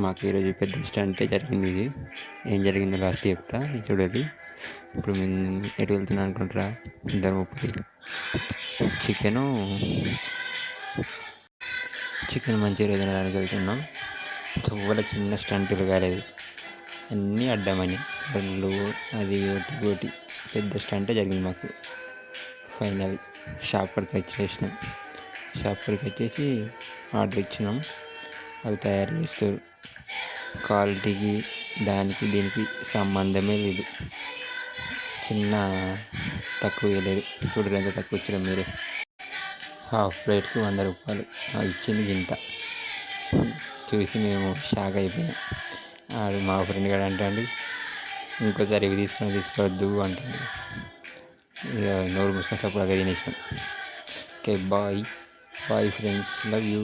మాకు ఈరోజు పెద్ద స్టంటే జరిగింది. ఇది ఏం జరిగిందో లాస్ట్ చెప్తా, చూడాలి. ఇప్పుడు మేము ఎటు వెళ్తున్నాం అనుకుంటారా? ధర్మపురి. చికెన్ మంచూరియా తినడానికి వెళ్తున్నాం. చువ్వల చిన్న స్టంటులు కాలేదు, అన్నీ అడ్డమని బళ్ళు అది ఒకటి పెద్ద స్టంటే జరిగింది మాకు. ఫైనల్ షాప్ కాడికి వచ్చేసి ఆర్డర్ ఇచ్చినాం. అవి తయారు చేస్తారు. క్వాలిటీకి దానికి దీనికి సంబంధమే లేదు. చిన్న తక్కువ లేదు. చూడరు ఎంత తక్కువ ఇచ్చడం మీరే. హాఫ్ ప్లేట్కి 100 రూపాయలు. ఇచ్చింది గింత చూసి మేము షాక్ అయిపోయాం. ఆడు మా ఫ్రెండ్ గారు అంటాడు, ఇంకోసారి ఇవి తీసుకోవద్దు అంటాడు. ఇక నోరు మూసుకొని సప్పుడు అక్కడ తినేసాం. Okay, bye friends, love you.